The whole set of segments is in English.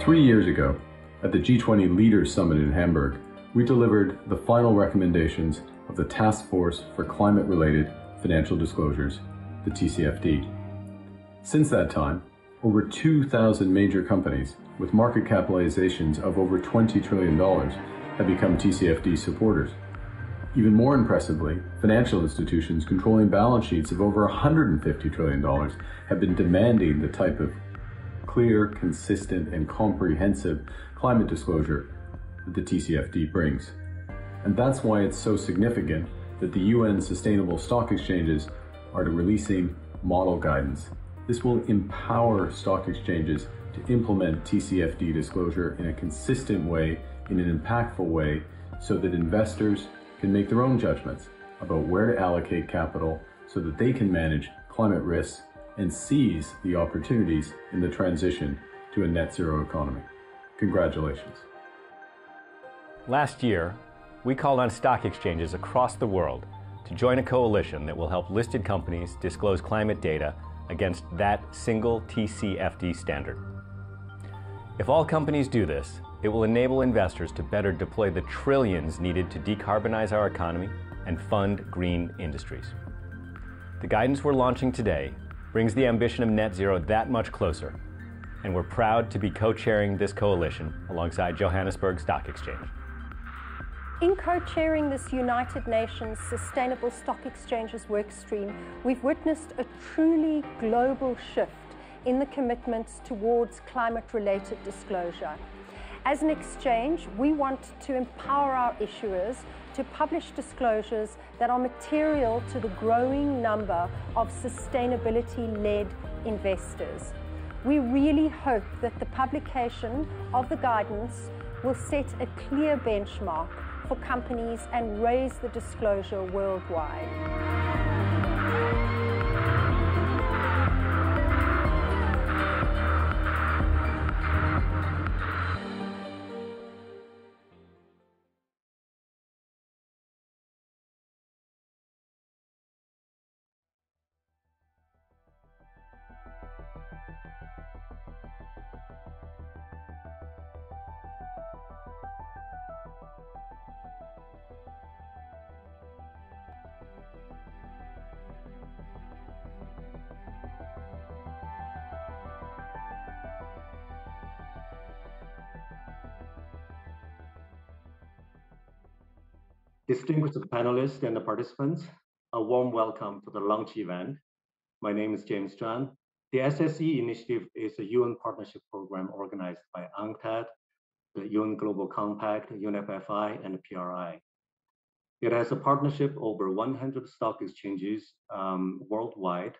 3 years ago, at the G20 Leaders Summit in Hamburg, we delivered the final recommendations of the Task Force for Climate-Related Financial Disclosures, the Tcfd. Since that time, over 2,000 major companies with market capitalizations of over $20 trillion have become Tcfd supporters. Even more impressively, financial institutions controlling balance sheets of over $150 trillion have been demanding the type of clear, consistent, and comprehensive climate disclosure that the Tcfd brings. And that's why it's so significant that the UN Sustainable Stock Exchanges are releasing model guidance. This will empower stock exchanges to implement Tcfd disclosure in a consistent way, in an impactful way, so that investors can make their own judgments about where to allocate capital so that they can manage climate risks and seize the opportunities in the transition to a net zero economy. Congratulations. Last year, we called on stock exchanges across the world to join a coalition that will help listed companies disclose climate data against that single Tcfd standard. If all companies do this, it will enable investors to better deploy the trillions needed to decarbonize our economy and fund green industries. The guidance we're launching today brings the ambition of net zero that much closer, and we're proud to be co-chairing this coalition alongside Johannesburg Stock Exchange. In co-chairing this United Nations Sustainable Stock Exchanges workstream, we've witnessed a truly global shift in the commitments towards climate-related disclosure. As an exchange, we want to empower our issuers to publish disclosures that are material to the growing number of sustainability-led investors. We really hope that the publication of the guidance will set a clear benchmark for companies and raise the disclosure worldwide. Distinguished panelists and the participants, a warm welcome to the launch event. My name is James Zhang. The SSE initiative is a UN partnership program organized by UNCTAD, the UN Global Compact, UNFFI, and the PRI. It has a partnership over 100 stock exchanges worldwide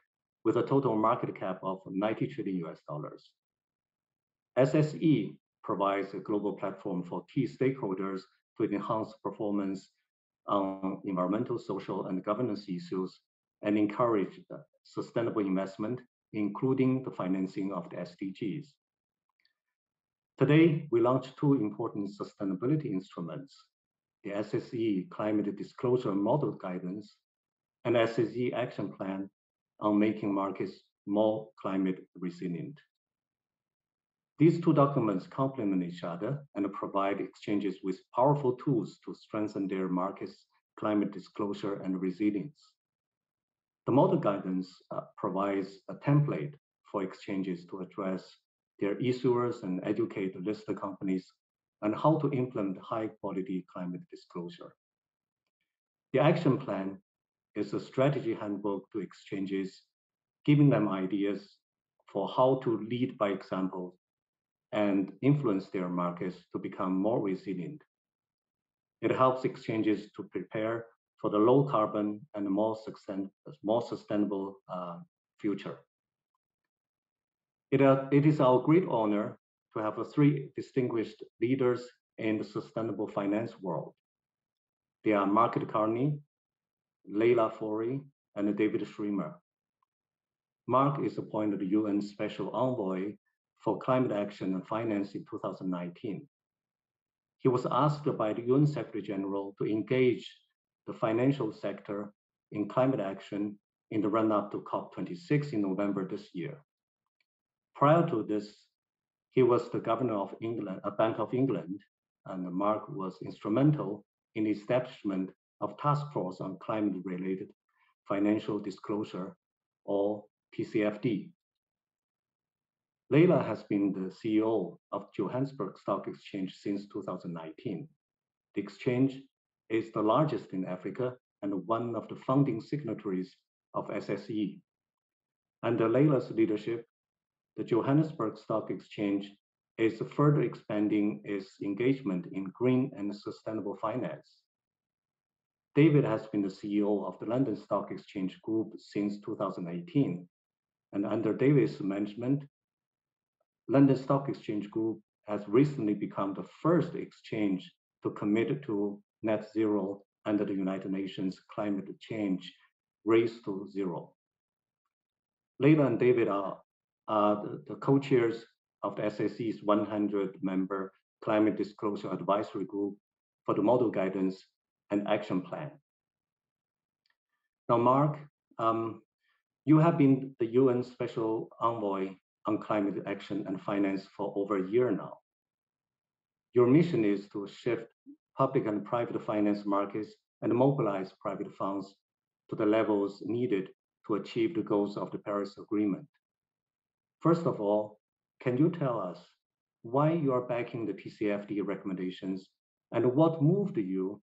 with a total market cap of $90 trillion. SSE provides a global platform for key stakeholders to enhance performance on environmental, social, and governance issues and encourage sustainable investment, including the financing of the SDGs. Today, we launched two important sustainability instruments, the SSE Climate Disclosure Model Guidance and SSE Action Plan on making markets more climate resilient. These two documents complement each other and provide exchanges with powerful tools to strengthen their markets' climate disclosure and resilience. The model guidance provides a template for exchanges to address their issuers and educate listed companies on how to implement high-quality climate disclosure. The action plan is a strategy handbook to exchanges, giving them ideas for how to lead by example and influence their markets to become more resilient. It helps exchanges to prepare for the low carbon and more sustainable future. It is our great honor to have three distinguished leaders in the sustainable finance world. They are Mark Carney, Leila Fourie, and David Schremer. Mark is appointed UN Special Envoy for Climate Action and Finance in 2019. He was asked by the UN Secretary General to engage the financial sector in climate action in the run-up to COP26 in November this year. Prior to this, He was the governor of England, Bank of England, and Mark was instrumental in the establishment of Task Force on Climate-Related Financial Disclosure, or Pcfd. Leila has been the CEO of Johannesburg Stock Exchange since 2019. The exchange is the largest in Africa and one of the founding signatories of SSE. Under Leila's leadership, the Johannesburg Stock Exchange is further expanding its engagement in green and sustainable finance. David has been the CEO of the London Stock Exchange Group since 2018, and under David's management, London Stock Exchange Group has recently become the first exchange to commit to net zero under the United Nations Climate Change Race to Zero. Leila and David are the co-chairs of the SSE's 100-member Climate Disclosure Advisory Group for the Model Guidance and Action Plan. Now, Mark, you have been the UN Special Envoy on Climate Action and Finance for over a year now. Your mission is to shift public and private finance markets and mobilize private funds to the levels needed to achieve the goals of the Paris Agreement. First of all, can you tell us why you are backing the Tcfd recommendations and what moved you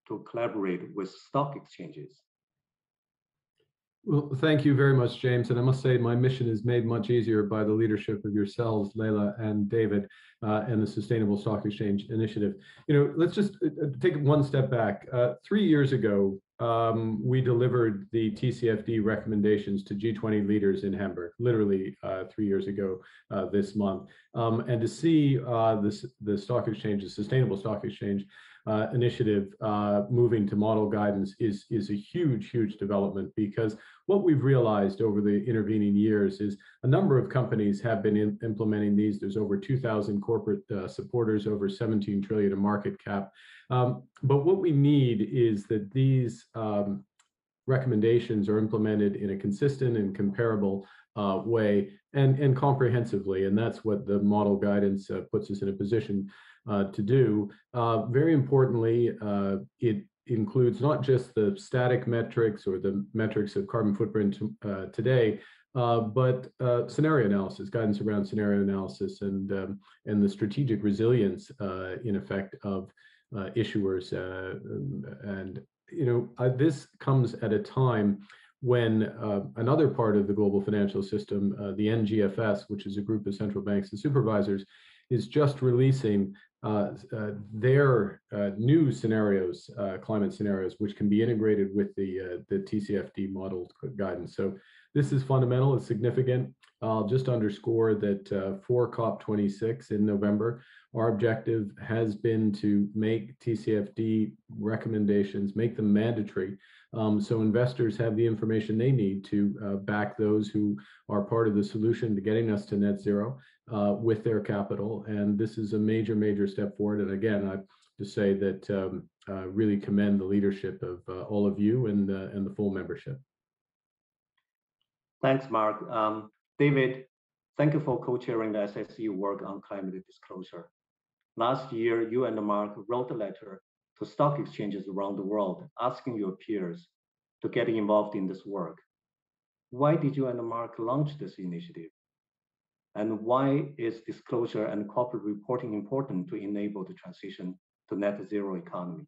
to collaborate with stock exchanges? Well, thank you very much, James. And I must say my mission is made much easier by the leadership of yourselves, Leila and David, and the Sustainable Stock Exchange Initiative. Let's just take one step back. 3 years ago, we delivered the TCFD recommendations to G20 leaders in Hamburg, literally 3 years ago this month. And to see the stock exchange, the Sustainable Stock Exchange Initiative moving to model guidance is a huge, huge development, because what we've realized over the intervening years is a number of companies have been implementing these. There's over 2,000 corporate supporters, over 17 trillion in market cap. But what we need is that these recommendations are implemented in a consistent and comparable way and comprehensively. And that's what the model guidance puts us in a position to do. Very importantly, it includes not just the static metrics or the metrics of carbon footprint today, but scenario analysis, guidance around scenario analysis, and the strategic resilience, in effect, of issuers. This comes at a time when another part of the global financial system, the NGFS, which is a group of central banks and supervisors, is just releasing their new scenarios, climate scenarios, which can be integrated with the TCFD model guidance. So this is fundamental, it's significant. I'll just underscore that for COP26 in November, our objective has been to make TCFD recommendations, make them mandatory, so investors have the information they need to back those who are part of the solution to getting us to net zero with their capital. And this is a major, major step forward. And again, I have to say that really commend the leadership of all of you and the full membership. Thanks, Mark. David, thank you for co-chairing the SSE work on climate disclosure. Last year, you and Mark wrote a letter to stock exchanges around the world asking your peers to get involved in this work. Why did you and Mark launch this initiative? And why is disclosure and corporate reporting important to enable the transition to net zero economy?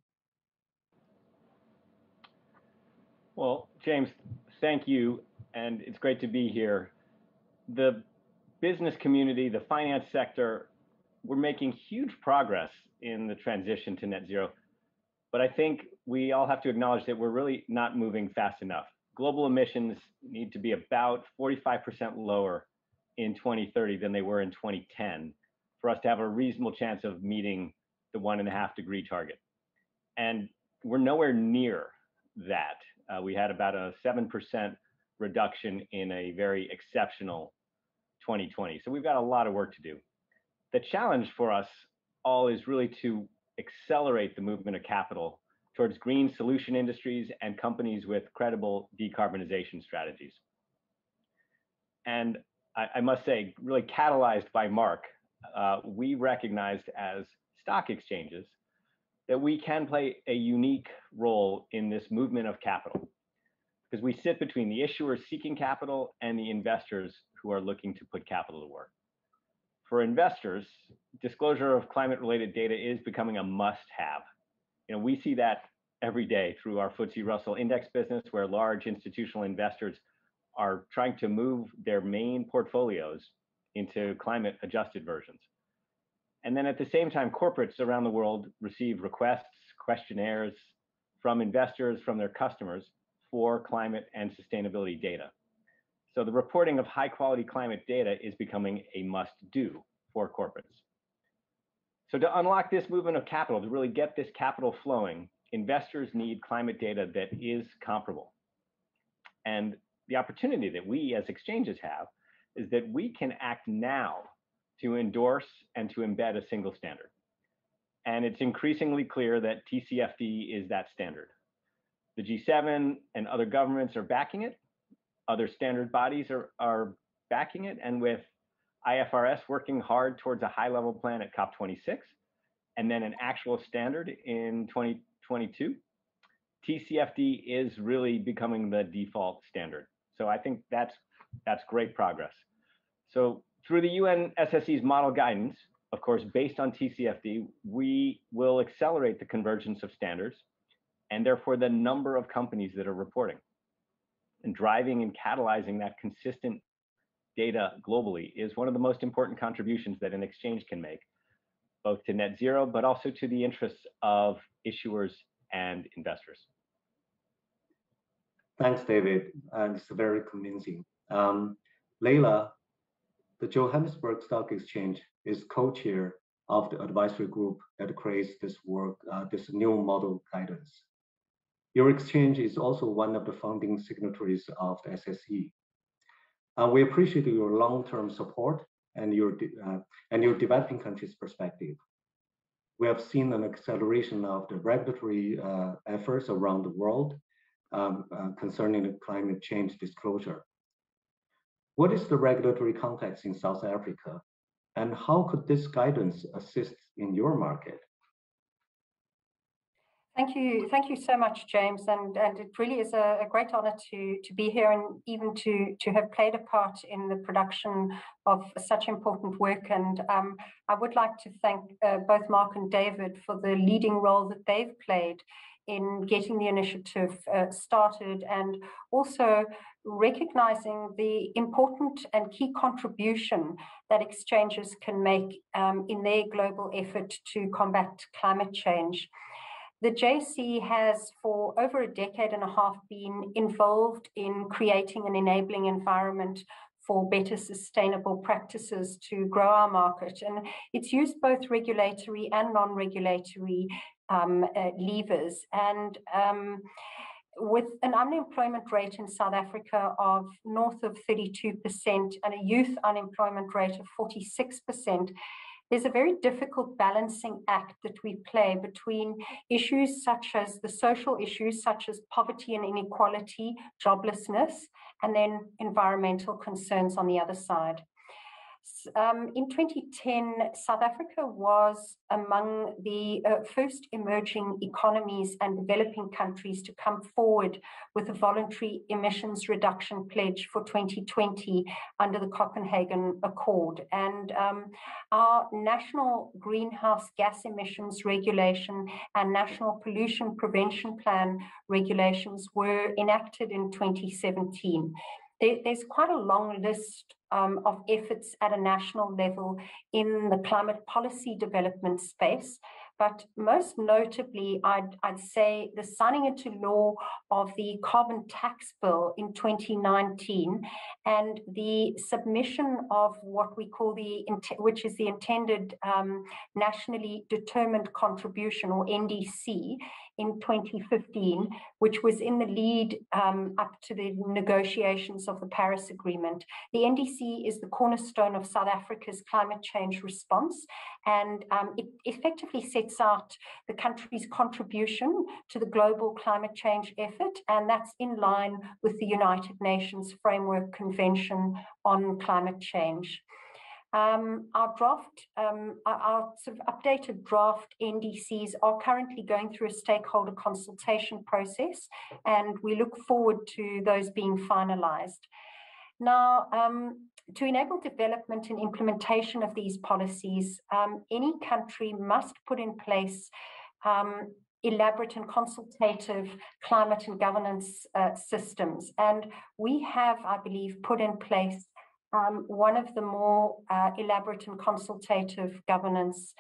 Well, James, thank you, and it's great to be here. The business community, the finance sector, we're making huge progress in the transition to net zero, but I think we all have to acknowledge that we're really not moving fast enough. Global emissions need to be about 45% lower in 2030 than they were in 2010 for us to have a reasonable chance of meeting the 1.5 degree target. And we're nowhere near that. We had about a 7% reduction in a very exceptional 2020. So we've got a lot of work to do. The challenge for us all is really to accelerate the movement of capital towards green solution industries and companies with credible decarbonization strategies. And I must say, really catalyzed by Mark, we recognized as stock exchanges that we can play a unique role in this movement of capital, because we sit between the issuers seeking capital and the investors who are looking to put capital to work. For investors, disclosure of climate-related data is becoming a must-have. We see that every day through our FTSE Russell Index business, where large institutional investors are trying to move their main portfolios into climate-adjusted versions. And then at the same time, corporates around the world receive requests, questionnaires from investors, from their customers for climate and sustainability data. So the reporting of high-quality climate data is becoming a must-do for corporates. So to unlock this movement of capital, to really get this capital flowing, investors need climate data that is comparable. And the opportunity that we as exchanges have is that we can act now to endorse and to embed a single standard. And it's increasingly clear that Tcfd is that standard. The G7 and other governments are backing it. Other standard bodies are backing it. And with IFRS working hard towards a high-level plan at COP26, and then an actual standard in 2022, Tcfd is really becoming the default standard. So I think that's great progress. So through the UN SSE's model guidance, of course, based on Tcfd, we will accelerate the convergence of standards and therefore the number of companies that are reporting. And driving and catalyzing that consistent data globally is one of the most important contributions that an exchange can make, both to net zero, but also to the interests of issuers and investors. Thanks, David. It's very convincing. Leila, the Johannesburg Stock Exchange is co-chair of the advisory group that creates this work, this new model guidance. Your exchange is also one of the founding signatories of the SSE. We appreciate your long-term support and your developing countries' perspective. We have seen an acceleration of the regulatory efforts around the world concerning the climate change disclosure. What is the regulatory context in South Africa, and how could this guidance assist in your market? Thank you so much, James, and it really is a great honor to be here and even to have played a part in the production of such important work. And I would like to thank both Mark and David for the leading role that they've played in getting the initiative started, and also recognizing the important and key contribution that exchanges can make in their global effort to combat climate change. The JSE has for over a decade and a half been involved in creating an enabling environment for better sustainable practices to grow our market. And it's used both regulatory and non-regulatory levers. And with an unemployment rate in South Africa of north of 32% and a youth unemployment rate of 46%, there's a very difficult balancing act that we play between issues such as the social issues, such as poverty and inequality, joblessness, and then environmental concerns on the other side. In 2010, South Africa was among the first emerging economies and developing countries to come forward with a voluntary emissions reduction pledge for 2020 under the Copenhagen Accord. And our national greenhouse gas emissions regulation and national pollution prevention plan regulations were enacted in 2017. There's quite a long list of efforts at a national level in the climate policy development space. But most notably, I'd say the signing into law of the carbon tax bill in 2019 and the submission of what we call which is the intended nationally determined contribution, or NDC, in 2015, which was in the lead up to the negotiations of the Paris Agreement. The NDC is the cornerstone of South Africa's climate change response, and it effectively sets out the country's contribution to the global climate change effort, and that's in line with the United Nations Framework Convention on Climate Change. Our draft, our sort of updated draft NDCs are currently going through a stakeholder consultation process, and we look forward to those being finalized. Now, to enable development and implementation of these policies, any country must put in place elaborate and consultative climate and governance systems. And we have, I believe, put in place one of the more elaborate and consultative governance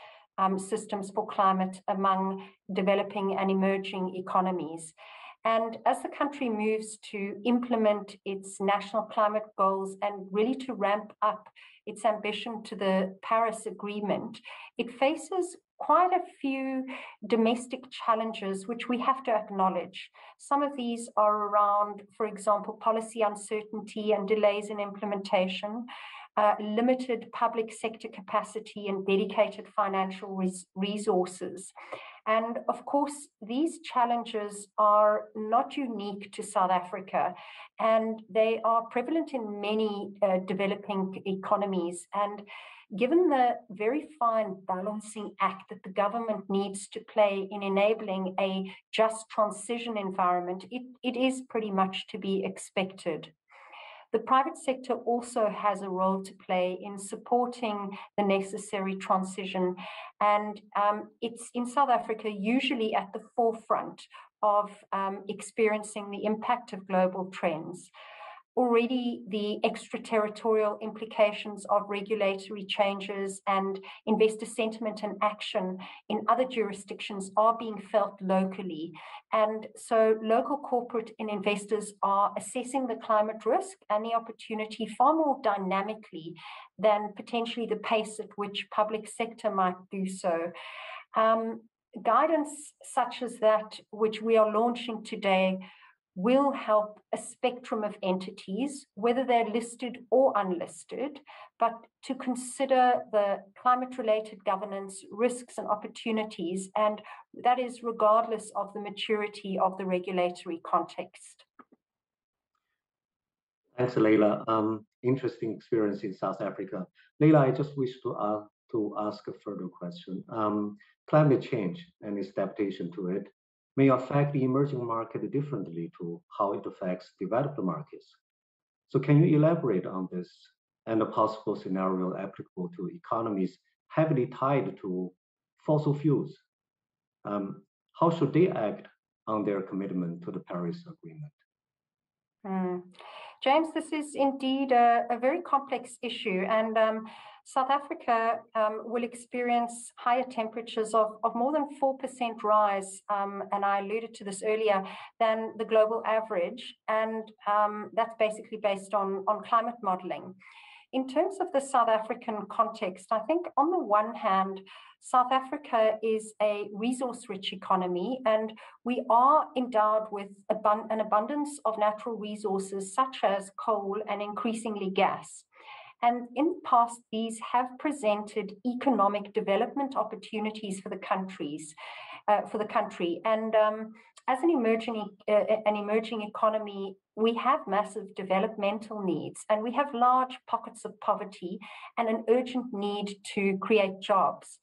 systems for climate among developing and emerging economies. And as the country moves to implement its national climate goals and really to ramp up its ambition to the Paris Agreement, it faces quite a few domestic challenges which we have to acknowledge. Some of these are around, for example, policy uncertainty and delays in implementation, limited public sector capacity and dedicated financial resources. And of course, these challenges are not unique to South Africa, and they are prevalent in many developing economies. And given the very fine balancing act that the government needs to play in enabling a just transition environment, it is pretty much to be expected. The private sector also has a role to play in supporting the necessary transition, and it's in South Africa usually at the forefront of experiencing the impact of global trends. Already, the extraterritorial implications of regulatory changes and investor sentiment and action in other jurisdictions are being felt locally. And so local corporate and investors are assessing the climate risk and the opportunity far more dynamically than potentially the pace at which public sector might do so. Guidance such as that, which we are launching today, will help a spectrum of entities, whether they're listed or unlisted, but to consider the climate-related governance risks and opportunities, and that is regardless of the maturity of the regulatory context. Thanks, Leila. Interesting experience in South Africa. Leila, I just wish to ask a further question. Climate change and its adaptation to it may affect the emerging market differently to how it affects developed markets. So can you elaborate on this and a possible scenario applicable to economies heavily tied to fossil fuels? How should they act on their commitment to the Paris Agreement? James, this is indeed a very complex issue, and South Africa will experience higher temperatures of more than 4% rise, and I alluded to this earlier, than the global average, and that's basically based on climate modeling. In terms of the South African context, I think on the one hand, South Africa is a resource-rich economy, and we are endowed with an abundance of natural resources such as coal and increasingly gas. And in the past, these have presented economic development opportunities for the country. And as an emerging economy, we have massive developmental needs, and we have large pockets of poverty and an urgent need to create jobs.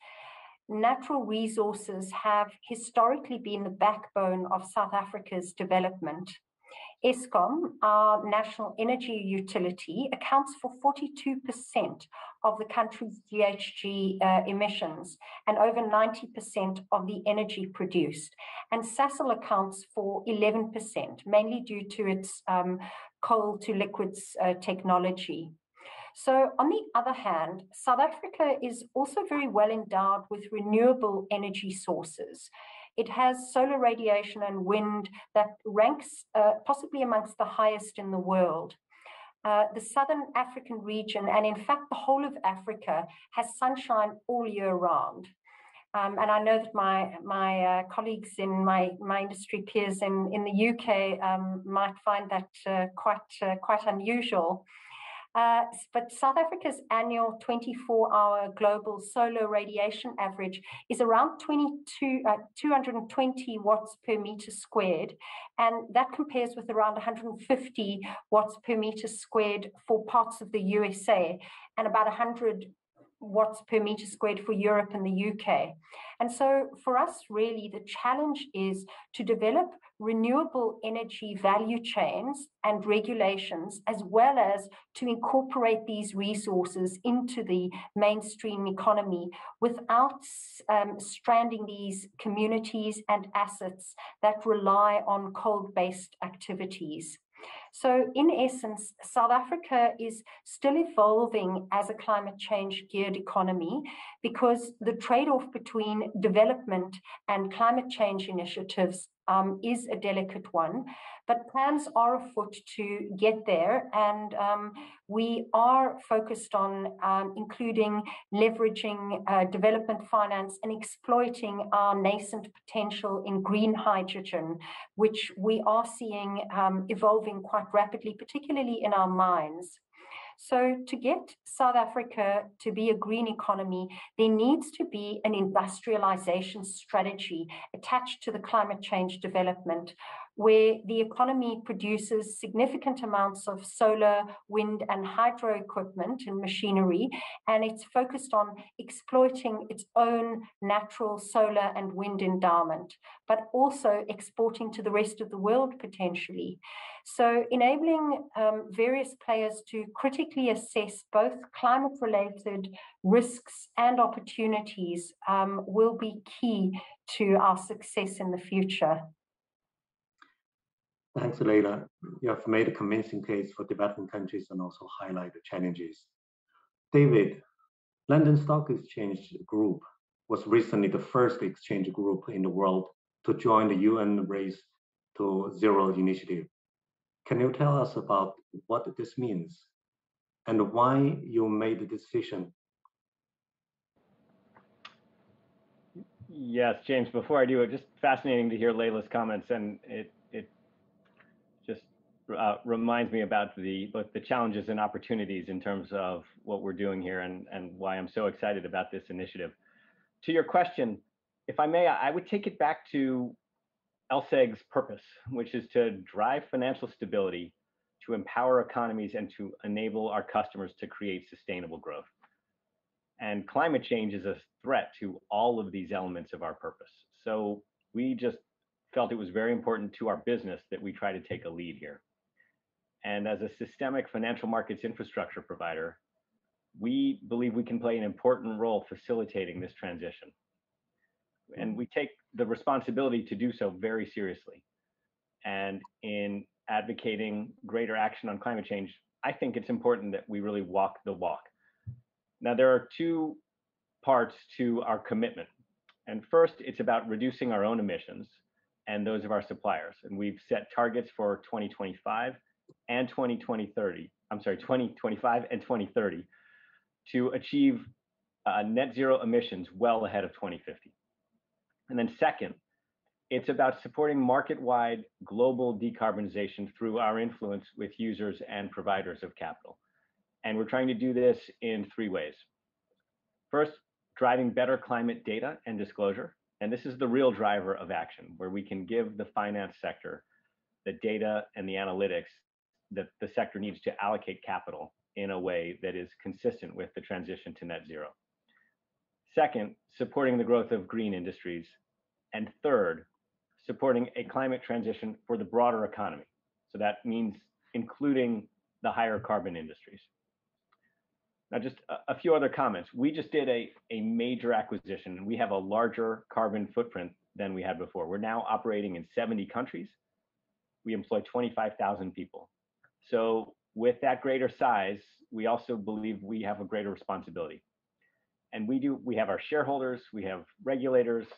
Natural resources have historically been the backbone of South Africa's development. Eskom, our national energy utility, accounts for 42% of the country's GHG emissions and over 90% of the energy produced. And Sasol accounts for 11%, mainly due to its coal to liquids technology. So on the other hand, South Africa is also very well endowed with renewable energy sources. It has solar radiation and wind that ranks possibly amongst the highest in the world. The Southern African region, and in fact the whole of Africa, has sunshine all year round. And I know that my colleagues in my industry peers in the UK might find that quite unusual. But South Africa's annual 24-hour global solar radiation average is around 220 watts per meter squared, and that compares with around 150 watts per meter squared for parts of the USA, and about 100 watts per meter squared for Europe and the UK. And so for us, really, the challenge is to develop renewable energy value chains and regulations, as well as to incorporate these resources into the mainstream economy without stranding these communities and assets that rely on coal-based activities. So in essence, South Africa is still evolving as a climate change geared economy because the trade-off between development and climate change initiatives is a delicate one, but plans are afoot to get there, and we are focused on including leveraging development finance and exploiting our nascent potential in green hydrogen, which we are seeing evolving quite rapidly, particularly in our mines. So to get South Africa to be a green economy, there needs to be an industrialization strategy attached to the climate change development, where the economy produces significant amounts of solar, wind, and hydro equipment and machinery, and it's focused on exploiting its own natural solar and wind endowment, but also exporting to the rest of the world potentially. So enabling various players to critically assess both climate-related risks and opportunities will be key to our success in the future. Thanks, Leila. You have made a convincing case for developing countries and also highlight the challenges. David, London Stock Exchange Group was recently the first exchange group in the world to join the UN Race to Zero initiative. Can you tell us about what this means and why you made the decision? Yes, James, before I do it, just fascinating to hear Leila's comments, and it just reminds me about both the challenges and opportunities in terms of what we're doing here and why I'm so excited about this initiative. To your question, if I may, I would take it back to LSEG's purpose, which is to drive financial stability, to empower economies, and to enable our customers to create sustainable growth. And climate change is a threat to all of these elements of our purpose. So we just felt it was very important to our business that we try to take a lead here. And as a systemic financial markets infrastructure provider, we believe we can play an important role facilitating this transition. And we take the responsibility to do so very seriously. And in advocating greater action on climate change, I think it's important that we really walk the walk. Now, there are two parts to our commitment. And first, it's about reducing our own emissions and those of our suppliers. And we've set targets for 2025 and 2025 and 2030 to achieve net zero emissions well ahead of 2050. And then second, it's about supporting market-wide global decarbonization through our influence with users and providers of capital. And we're trying to do this in three ways. First, driving better climate data and disclosure. And this is the real driver of action, where we can give the finance sector the data and the analytics that the sector needs to allocate capital in a way that is consistent with the transition to net zero. Second, supporting the growth of green industries. And third, supporting a climate transition for the broader economy. So that means including the higher carbon industries. Now, just a few other comments. We just did a major acquisition, and we have a larger carbon footprint than we had before. We're now operating in 70 countries. We employ 25,000 people. So with that greater size, we also believe we have a greater responsibility. And we have our shareholders, we have regulators,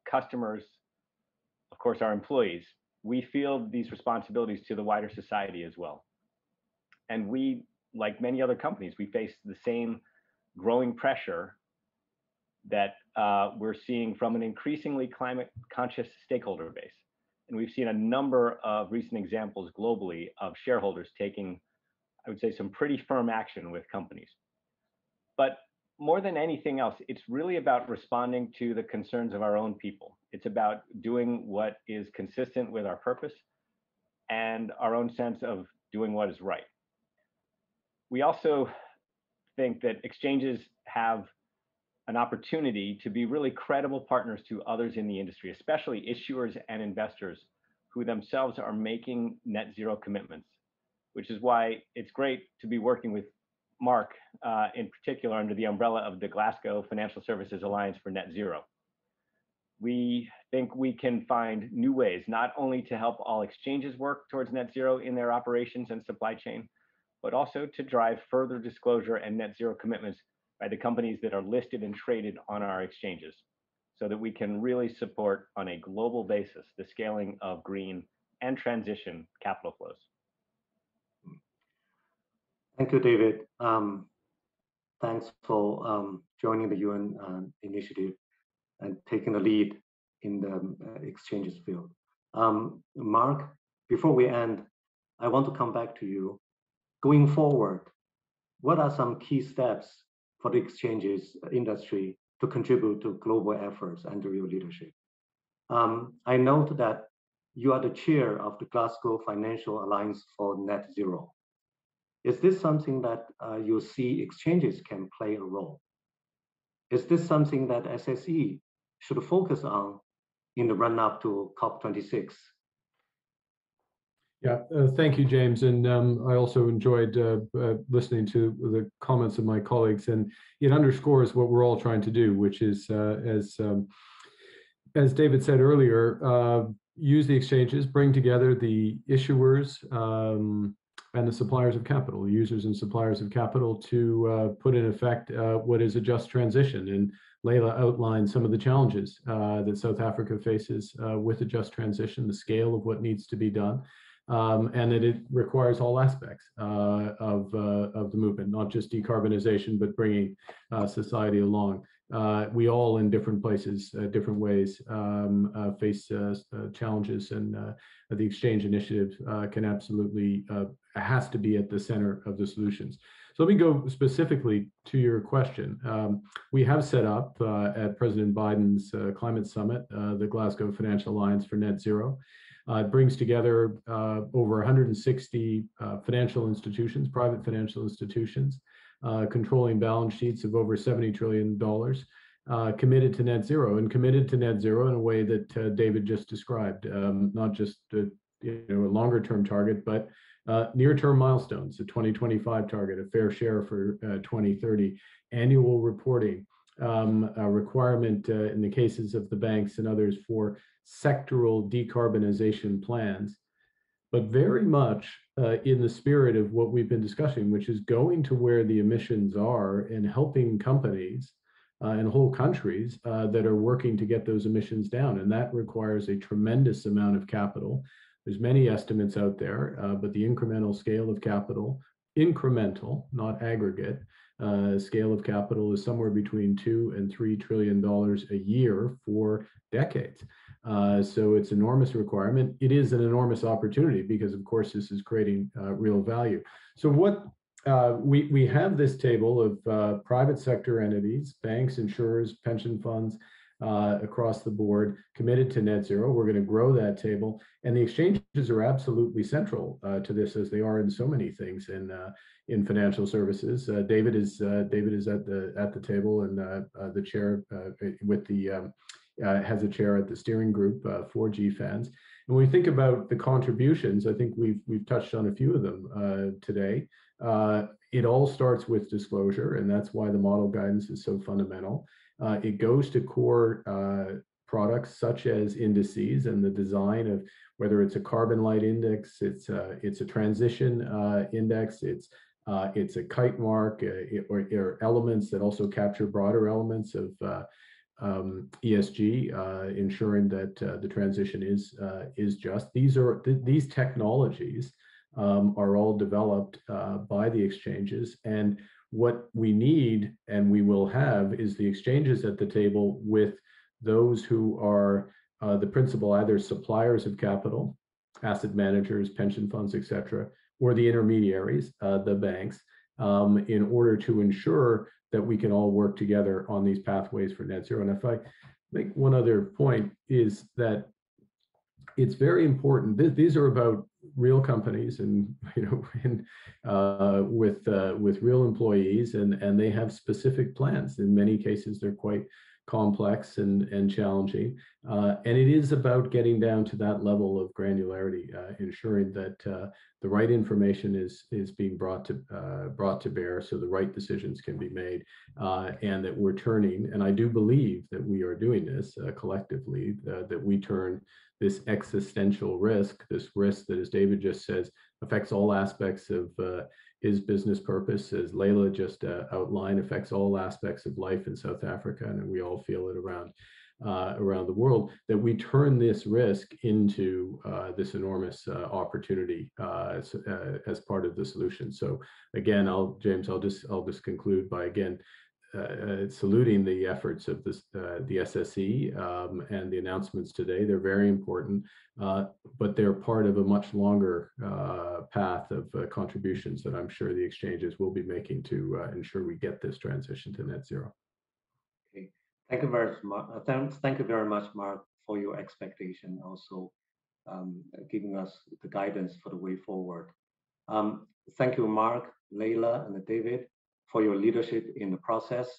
customers, of course, our employees. We feel these responsibilities to the wider society as well. And we, like many other companies, we face the same growing pressure that we're seeing from an increasingly climate conscious stakeholder base. And we've seen a number of recent examples globally of shareholders taking, I would say, some pretty firm action with companies. But more than anything else, it's really about responding to the concerns of our own people. It's about doing what is consistent with our purpose and our own sense of doing what is right. We also think that exchanges have an opportunity to be really credible partners to others in the industry, especially issuers and investors who themselves are making net zero commitments, which is why it's great to be working with Mark in particular under the umbrella of the Glasgow Financial Services Alliance for Net Zero. We think we can find new ways, not only to help all exchanges work towards net zero in their operations and supply chain, but also to drive further disclosure and net zero commitments by the companies that are listed and traded on our exchanges, so that we can really support on a global basis the scaling of green and transition capital flows. Thank you, David. Thanks for joining the UN initiative and taking the lead in the exchanges field. Mark, before we end, I want to come back to you. Going forward, what are some key steps for the exchanges industry to contribute to global efforts under your leadership? I note that you are the chair of the Glasgow Financial Alliance for Net Zero. Is this something that you see exchanges can play a role? Is this something that SSE should focus on in the run-up to COP26? Yeah, thank you, James. And I also enjoyed listening to the comments of my colleagues, and it underscores what we're all trying to do, which is, as David said earlier, use the exchanges, bring together the issuers and the suppliers of capital, users and suppliers of capital, to put in effect what is a just transition. And Leila outlined some of the challenges that South Africa faces with a just transition, the scale of what needs to be done. And that it requires all aspects of the movement, not just decarbonization, but bringing society along. We all, in different places, different ways, face challenges, and the exchange initiative can absolutely, has to be at the center of the solutions. So let me go specifically to your question. We have set up at President Biden's climate summit, the Glasgow Financial Alliance for Net Zero. It brings together over 160 financial institutions, private financial institutions, controlling balance sheets of over $70 trillion, committed to net zero, and committed to net zero in a way that David just described, not just a longer-term target, but near-term milestones, a 2025 target, a fair share for 2030, annual reporting, a requirement in the cases of the banks and others for sectoral decarbonization plans, but very much in the spirit of what we've been discussing, which is going to where the emissions are and helping companies and whole countries that are working to get those emissions down. And that requires a tremendous amount of capital. There's many estimates out there, but the incremental scale of capital, incremental, not aggregate, scale of capital is somewhere between $2 and $3 trillion a year for decades. So it's an enormous requirement. It is an enormous opportunity because, of course, this is creating real value. So what we have this table of private sector entities, banks, insurers, pension funds across the board committed to net zero. We're going to grow that table, and the exchanges are absolutely central to this, as they are in so many things in financial services. David is at the table, and the chair with the has a chair at the steering group for GFANZ. And when we think about the contributions, I think we've touched on a few of them today. It all starts with disclosure, and that's why the model guidance is so fundamental. It goes to core products such as indices and the design of whether it's a carbon light index, it's a transition index, it's a kite mark, or elements that also capture broader elements of ESG, ensuring that the transition is just. These technologies are all developed by the exchanges, and what we need and we will have is the exchanges at the table with those who are the principal either suppliers of capital, asset managers, pension funds, etc., or the intermediaries, the banks, in order to ensure that we can all work together on these pathways for net zero. And if I make one other point, is that it's very important. These are about real companies, and with real employees, and they have specific plans. In many cases, they're quite complex and challenging. And it is about getting down to that level of granularity, ensuring that the right information is being brought to bear, so the right decisions can be made, and that we're turning. And I do believe that we are doing this collectively. That we turn this existential risk, this risk that, as David just says, affects all aspects of his business purpose, as Leila just outlined, affects all aspects of life in South Africa, and we all feel it around the world, that we turn this risk into this enormous opportunity as part of the solution. So again, I'll just conclude by again saluting the efforts of the SSE and the announcements today. They're very important, but they're part of a much longer path of contributions that I'm sure the exchanges will be making to ensure we get this transition to net zero. Okay. Thank you very much. Thank you very much, Mark, for your expectation, also giving us the guidance for the way forward. Thank you, Mark, Leila, and David, for your leadership in the process.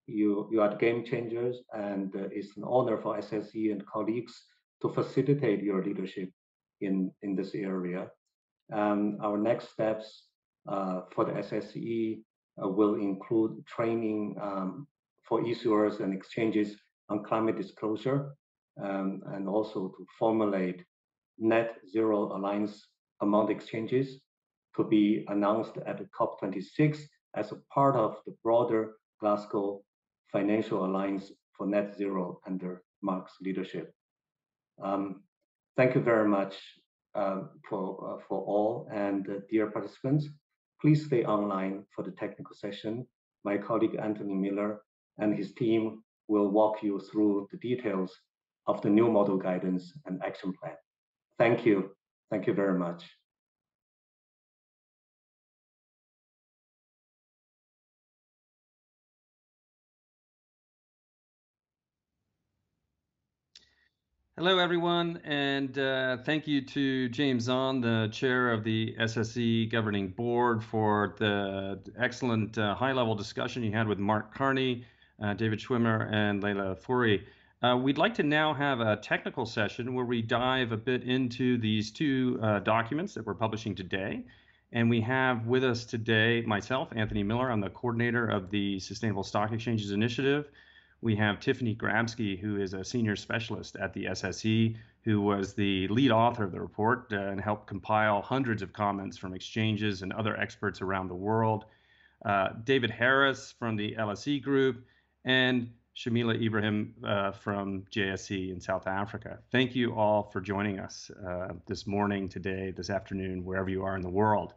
You are game changers, and it's an honor for SSE and colleagues to facilitate your leadership in this area. Our next steps for the SSE will include training for issuers and exchanges on climate disclosure, and also to formulate net zero alliance among the exchanges to be announced at the COP26 as a part of the broader Glasgow Financial Alliance for Net Zero under Mark's leadership. Thank you very much for all, and dear participants, please stay online for the technical session. My colleague Anthony Miller and his team will walk you through the details of the new model guidance and action plan. Thank you. Thank you very much. Hello, everyone, and thank you to James Zahn, the chair of the SSE Governing Board, for the excellent high-level discussion you had with Mark Carney, David Schwimmer, and Leila Fourie. We'd like to now have a technical session where we dive a bit into these two documents that we're publishing today. And we have with us today myself, Anthony Miller. I'm the coordinator of the Sustainable Stock Exchanges Initiative. We have Tiffany Grabsky, who is a senior specialist at the SSE, who was the lead author of the report and helped compile hundreds of comments from exchanges and other experts around the world. David Harris from the LSE Group, and Shamila Ibrahim from JSE in South Africa. Thank you all for joining us this morning, today, this afternoon, wherever you are in the world.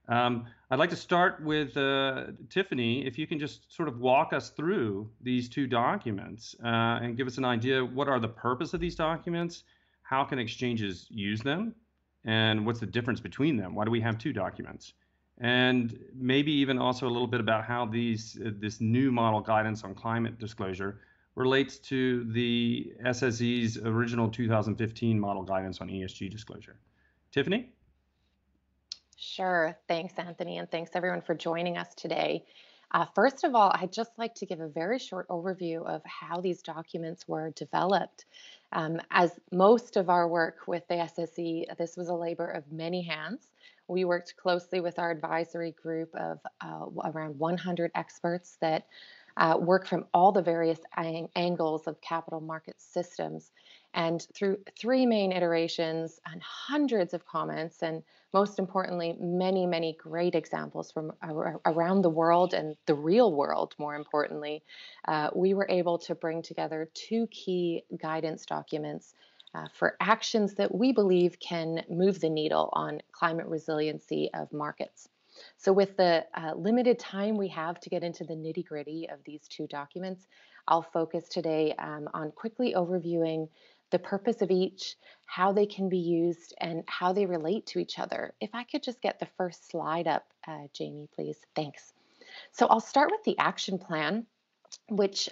I'd like to start with Tiffany, if you can just sort of walk us through these two documents and give us an idea, what are the purpose of these documents, how can exchanges use them, and what's the difference between them? Why do we have two documents? And maybe even also a little bit about how this new model guidance on climate disclosure relates to the SSE's original 2015 model guidance on ESG disclosure. Tiffany? Sure. Thanks, Anthony, and thanks everyone for joining us today. First of all, I'd just like to give a very short overview of how these documents were developed. As most of our work with the SSE, this was a labor of many hands. We worked closely with our advisory group of around 100 experts that work from all the various angles of capital market systems. And through 3 main iterations and hundreds of comments, and most importantly, many, many great examples from around the world and the real world, more importantly, we were able to bring together 2 key guidance documents for actions that we believe can move the needle on climate resiliency of markets. So with the limited time we have to get into the nitty-gritty of these 2 documents, I'll focus today on quickly overviewing the purpose of each, how they can be used, and how they relate to each other. If I could just get the first slide up, Jamie, please. Thanks. So I'll start with the action plan. which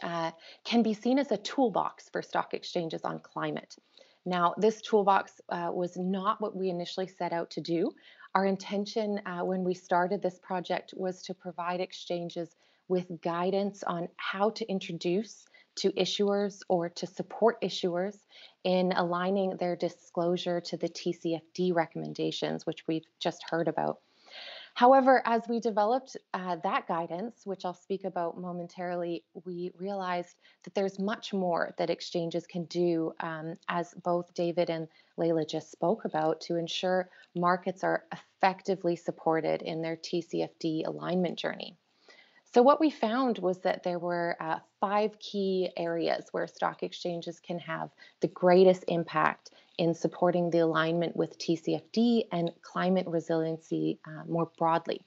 can be seen as a toolbox for stock exchanges on climate. Now, this toolbox was not what we initially set out to do. Our intention when we started this project was to provide exchanges with guidance on how to introduce to issuers or to support issuers in aligning their disclosure to the TCFD recommendations, which we've just heard about. However, as we developed that guidance, which I'll speak about momentarily, we realized that there's much more that exchanges can do, as both David and Layla just spoke about, to ensure markets are effectively supported in their TCFD alignment journey. So what we found was that there were 5 key areas where stock exchanges can have the greatest impact in supporting the alignment with TCFD and climate resiliency more broadly.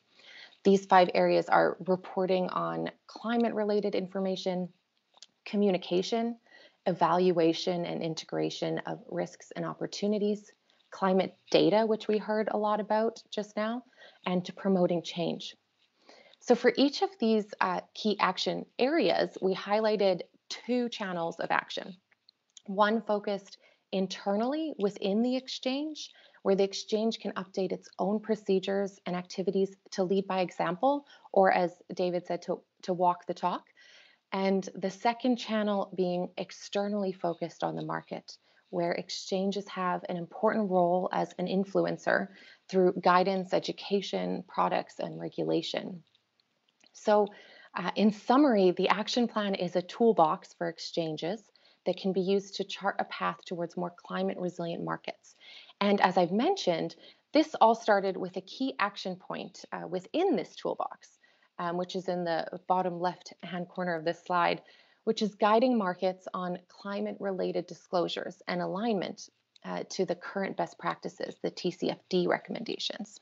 These 5 areas are reporting on climate-related information, communication, evaluation and integration of risks and opportunities, climate data, which we heard a lot about just now, and to promoting change. So for each of these key action areas, we highlighted 2 channels of action. One focused internally within the exchange, where the exchange can update its own procedures and activities to lead by example, or as David said, to walk the talk. And the second channel being externally focused on the market, where exchanges have an important role as an influencer through guidance, education, products, and regulation. So in summary, the action plan is a toolbox for exchanges that can be used to chart a path towards more climate resilient markets. And as I've mentioned, this all started with a key action point within this toolbox, which is in the bottom left-hand corner of this slide, which is guiding markets on climate-related disclosures and alignment to the current best practices, the TCFD recommendations.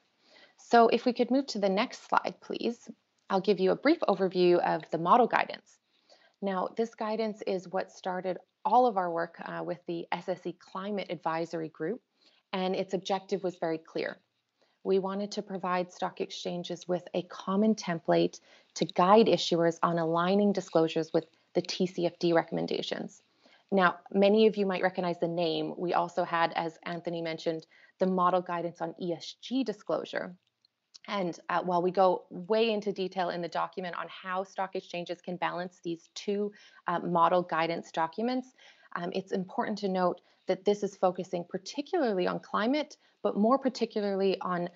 So if we could move to the next slide, please. I'll give you a brief overview of the model guidance. Now, this guidance is what started all of our work with the SSE Climate Advisory Group, and its objective was very clear. We wanted to provide stock exchanges with a common template to guide issuers on aligning disclosures with the TCFD recommendations. Now, many of you might recognize the name. We also had, as Anthony mentioned, the model guidance on ESG disclosure. And while we go way into detail in the document on how stock exchanges can balance these 2 model guidance documents, it's important to note that this is focusing particularly on climate, but more particularly on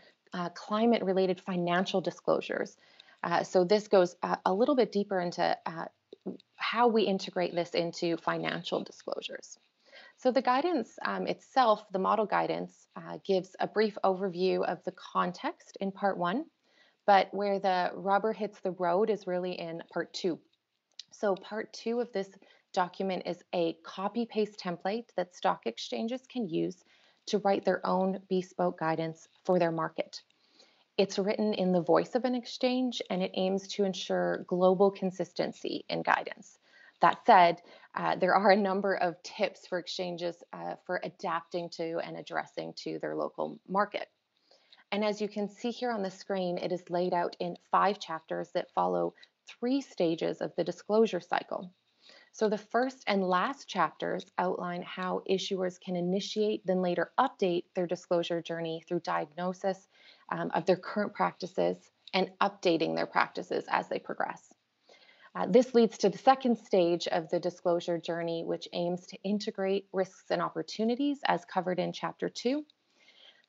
climate-related financial disclosures. So this goes a little bit deeper into how we integrate this into financial disclosures. So the guidance itself, the model guidance, gives a brief overview of the context in part 1, but where the rubber hits the road is really in part 2. So part 2 of this document is a copy-paste template that stock exchanges can use to write their own bespoke guidance for their market. It's written in the voice of an exchange, and it aims to ensure global consistency in guidance. That said, there are a number of tips for exchanges for adapting to and addressing to their local market. And as you can see here on the screen, it is laid out in 5 chapters that follow 3 stages of the disclosure cycle. So the first and last chapters outline how issuers can initiate, then later update their disclosure journey through diagnosis of their current practices and updating their practices as they progress. This leads to the second stage of the disclosure journey, which aims to integrate risks and opportunities as covered in Chapter 2.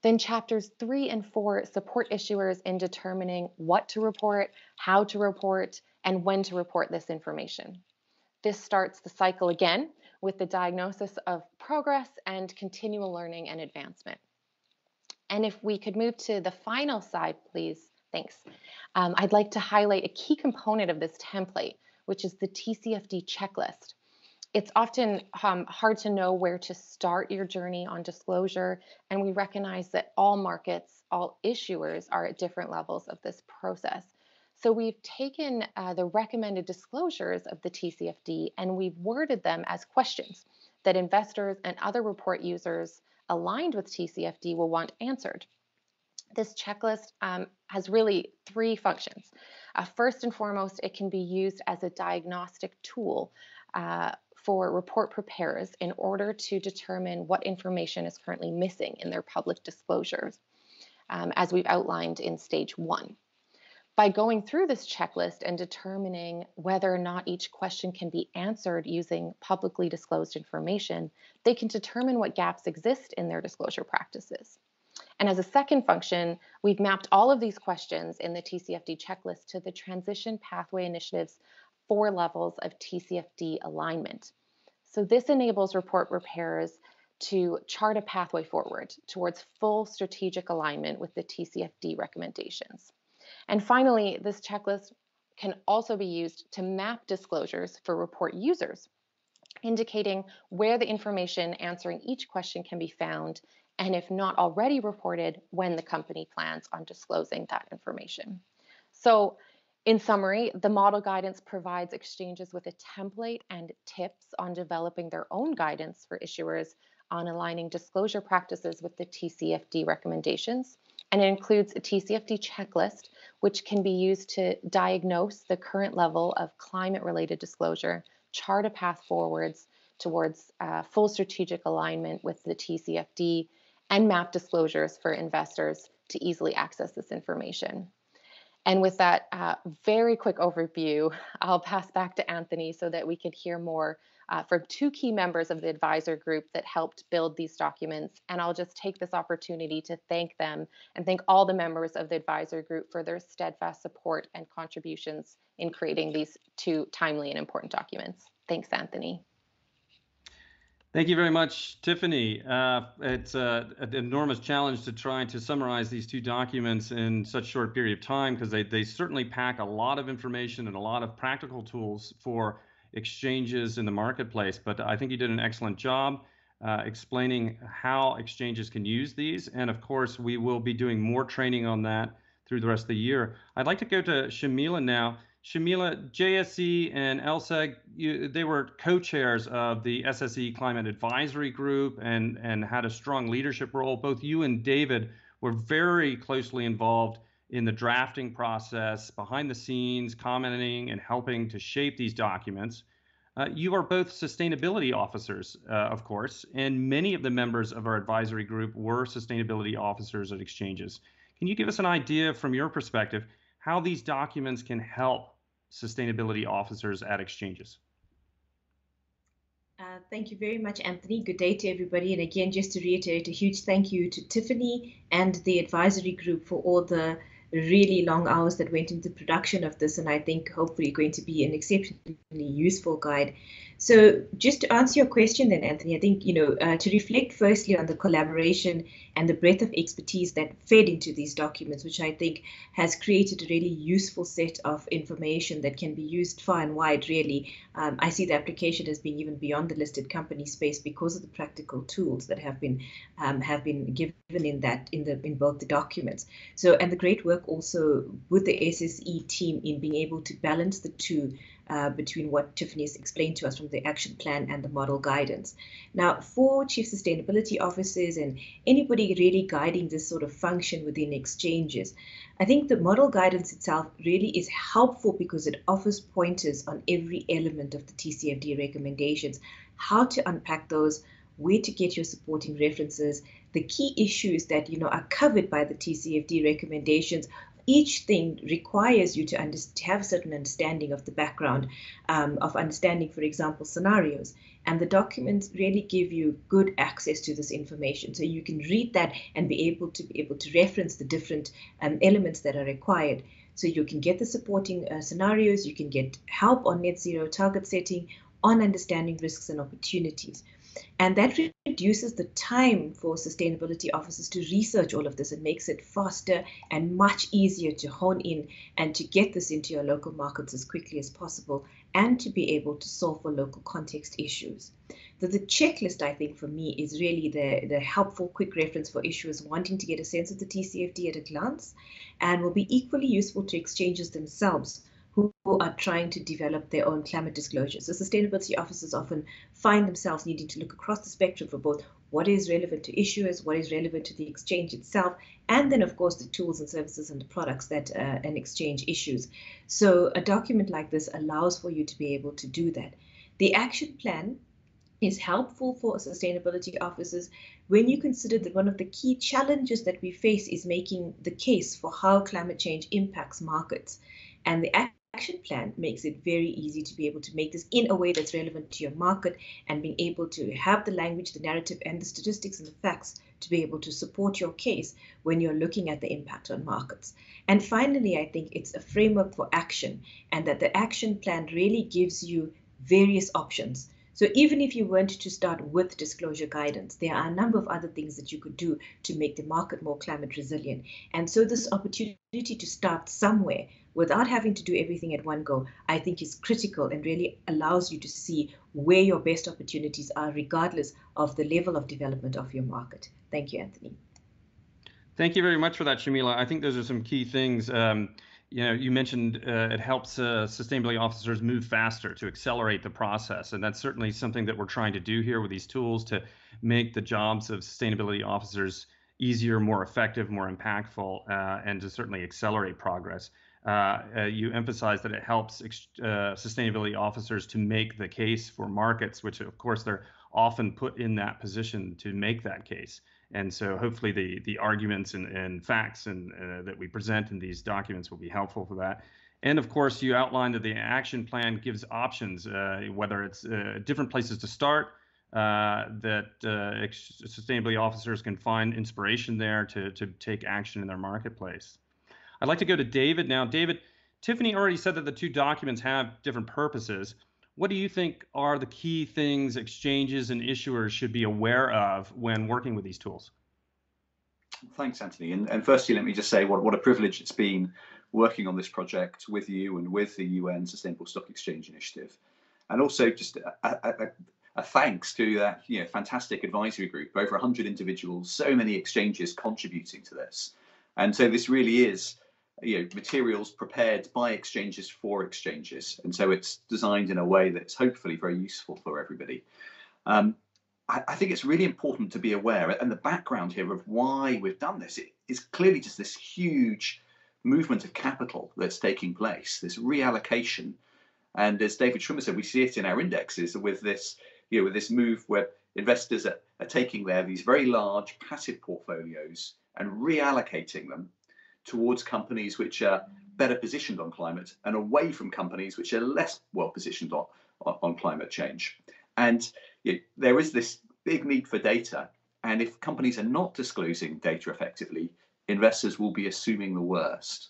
Then Chapters 3 and 4 support issuers in determining what to report, how to report, and when to report this information. This starts the cycle again with the diagnosis of progress and continual learning and advancement. And if we could move to the final slide, please. Thanks. I'd like to highlight a key component of this template, which is the Tcfd checklist. It's often hard to know where to start your journey on disclosure, and we recognize that all markets, all issuers are at different levels of this process. So we've taken the recommended disclosures of the Tcfd and we've worded them as questions that investors and other report users aligned with Tcfd will want answered. This checklist has really 3 functions. First and foremost, it can be used as a diagnostic tool for report preparers in order to determine what information is currently missing in their public disclosures, as we've outlined in stage 1. By going through this checklist and determining whether or not each question can be answered using publicly disclosed information, they can determine what gaps exist in their disclosure practices. And as a second function, we've mapped all of these questions in the Tcfd checklist to the Transition Pathway Initiative's 4 levels of Tcfd alignment. So this enables report preparers to chart a pathway forward towards full strategic alignment with the Tcfd recommendations. And finally, this checklist can also be used to map disclosures for report users, indicating where the information answering each question can be found, and if not already reported, when the company plans on disclosing that information. So, in summary, the model guidance provides exchanges with a template and tips on developing their own guidance for issuers on aligning disclosure practices with the Tcfd recommendations. And it includes a Tcfd checklist, which can be used to diagnose the current level of climate-related disclosure, chart a path forwards towards full strategic alignment with the Tcfd, and map disclosures for investors to easily access this information. And with that very quick overview, I'll pass back to Anthony so that we can hear more from 2 key members of the advisor group that helped build these documents. And I'll just take this opportunity to thank them and thank all the members of the advisor group for their steadfast support and contributions in creating these 2 timely and important documents. Thanks, Anthony. Thank you very much, Tiffany. It's an enormous challenge to try to summarize these 2 documents in such a short period of time, because they certainly pack a lot of information and a lot of practical tools for exchanges in the marketplace. But I think you did an excellent job explaining how exchanges can use these. And of course, we will be doing more training on that through the rest of the year. I'd like to go to Shamila now. Shamila, JSE and LSEG, they were co-chairs of the SSE Climate Advisory Group and had a strong leadership role. Both you and David were very closely involved in the drafting process, behind the scenes, commenting and helping to shape these documents. You are both sustainability officers, of course, and many of the members of our advisory group were sustainability officers at exchanges. Can you give us an idea from your perspective how these documents can help sustainability officers at exchanges? Thank you very much, Anthony. Good day to everybody. And again, just to reiterate, a huge thank you to Tiffany and the advisory group for all the really long hours that went into production of this, and I think hopefully going to be an exceptionally useful guide. So just to answer your question then, Anthony, I think, to reflect firstly on the collaboration and the breadth of expertise that fed into these documents, which I think has created a really useful set of information that can be used far and wide, really. I see the application as being even beyond the listed company space because of the practical tools that have been given in both the documents. So, and the great work also with the SSE team in being able to balance the 2 between what Tiffany has explained to us from the action plan and the model guidance. Now, for chief sustainability officers and anybody really guiding this sort of function within exchanges, I think the model guidance itself really is helpful because it offers pointers on every element of the Tcfd recommendations, how to unpack those, where to get your supporting references, the key issues that are covered by the Tcfd recommendations. Each thing requires you to have a certain understanding of the background, of understanding, for example, scenarios. And the documents really give you good access to this information. So you can read that and be able to reference the different elements that are required. So you can get the supporting scenarios, you can get help on net zero target setting, on understanding risks and opportunities. And that reduces the time for sustainability officers to research all of this. It makes it faster and much easier to hone in and to get this into your local markets as quickly as possible and to be able to solve for local context issues. So the checklist, I think, for me is really the helpful quick reference for issuers wanting to get a sense of the Tcfd at a glance, and will be equally useful to exchanges themselves who are trying to develop their own climate disclosures. So sustainability officers often find themselves needing to look across the spectrum for both what is relevant to issuers, what is relevant to the exchange itself, and then, of course, the tools and services and the products that an exchange issues. So a document like this allows for you to be able to do that. The action plan is helpful for sustainability officers when you consider that one of the key challenges that we face is making the case for how climate change impacts markets. And the action plan makes it very easy to be able to make this in a way that's relevant to your market, and being able to have the language, the narrative, and the statistics and the facts to be able to support your case when you're looking at the impact on markets. And finally, I think it's a framework for action, and that the action plan really gives you various options. So even if you weren't to start with disclosure guidance, there are a number of other things that you could do to make the market more climate resilient. And so this opportunity to start somewhere without having to do everything at one go, I think is critical, and really allows you to see where your best opportunities are, regardless of the level of development of your market. Thank you, Anthony. Thank you very much for that, Shamila. I think those are some key things. You mentioned it helps sustainability officers move faster, to accelerate the process, and that's certainly something that we're trying to do here with these tools, to make the jobs of sustainability officers easier, more effective, more impactful, and to certainly accelerate progress. You emphasize that it helps sustainability officers to make the case for markets, which of course they're often put in that position to make that case. And so hopefully the arguments and facts and that we present in these documents will be helpful for that. And of course, you outlined that the action plan gives options, whether it's different places to start, that sustainability officers can find inspiration there to take action in their marketplace. I'd like to go to David now. David, Tiffany already said that the two documents have different purposes. What do you think are the key things exchanges and issuers should be aware of when working with these tools? Thanks, Anthony. And firstly, let me just say what a privilege it's been working on this project with you and with the UN Sustainable Stock Exchange Initiative. And also just a thanks to that fantastic advisory group, over 100 individuals, so many exchanges contributing to this. And so this really is materials prepared by exchanges for exchanges, and so it's designed in a way that's hopefully very useful for everybody. I think it's really important to be aware, and the background here of why we've done this, it is clearly just this huge movement of capital that's taking place, this reallocation. And as David Schwimmer said, we see it in our indexes with this, with this move where investors are taking these very large passive portfolios and reallocating them towards companies which are better positioned on climate, and away from companies which are less well positioned on climate change. And there is this big need for data, and if companies are not disclosing data effectively, investors will be assuming the worst.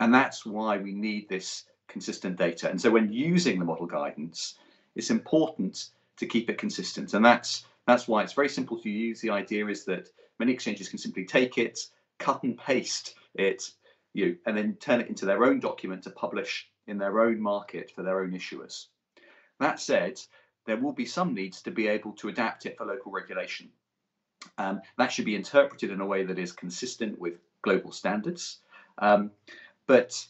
And that's why we need this consistent data. And so when using the model guidance, it's important to keep it consistent. And that's why it's very simple to use. The idea is that many exchanges can simply take it, cut and paste it, and then turn it into their own document to publish in their own market for their own issuers. That said, there will be some needs to be able to adapt it for local regulation. That should be interpreted in a way that is consistent with global standards. But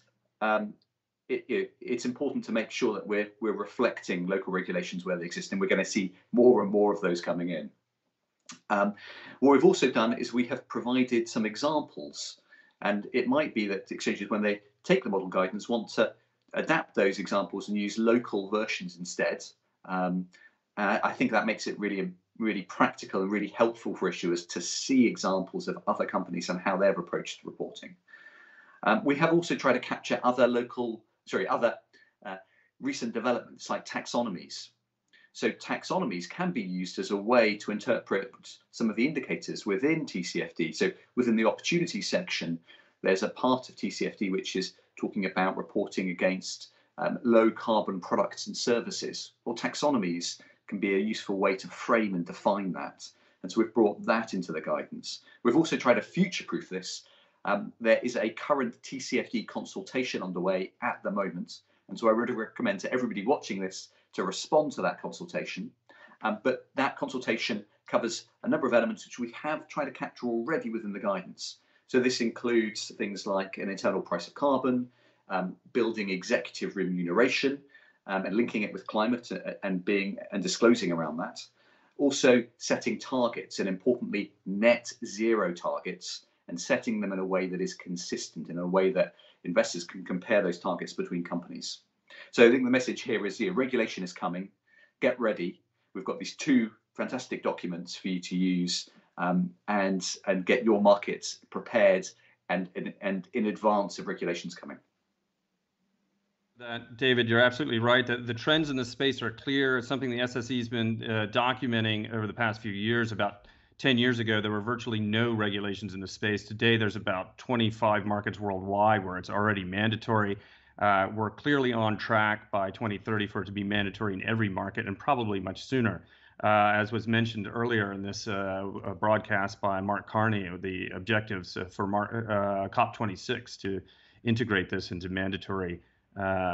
it's important to make sure that we're reflecting local regulations where they exist, and we're going to see more and more of those coming in. What we've also done is we have provided some examples, and it might be that exchanges, when they take the model guidance, want to adapt those examples and use local versions instead. I think that makes it really practical and really helpful for issuers to see examples of other companies and how they've approached reporting. We have also tried to capture other recent developments like taxonomies. So taxonomies can be used as a way to interpret some of the indicators within TCFD. So within the opportunity section, there's a part of TCFD which is talking about reporting against low carbon products and services. Well, taxonomies can be a useful way to frame and define that. And so we've brought that into the guidance. We've also tried to future-proof this. There is a current TCFD consultation underway at the moment. And so I would recommend to everybody watching this to respond to that consultation. But that consultation covers a number of elements which we have tried to capture already within the guidance. So this includes things like an internal price of carbon, building executive remuneration, and linking it with climate and disclosing around that. Also setting targets, and importantly, net zero targets, and setting them in a way that is consistent, in a way that investors can compare those targets between companies. So I think the message here is, regulation is coming, get ready. We've got these two fantastic documents for you to use, and get your markets prepared and in advance of regulations coming. David, you're absolutely right. The trends in this space are clear. It's something the SSE has been documenting over the past few years. About 10 years ago, there were virtually no regulations in this space. Today, there's about 25 markets worldwide where it's already mandatory. We're clearly on track by 2030 for it to be mandatory in every market, and probably much sooner. As was mentioned earlier in this broadcast by Mark Carney, the objectives for COP26 to integrate this into mandatory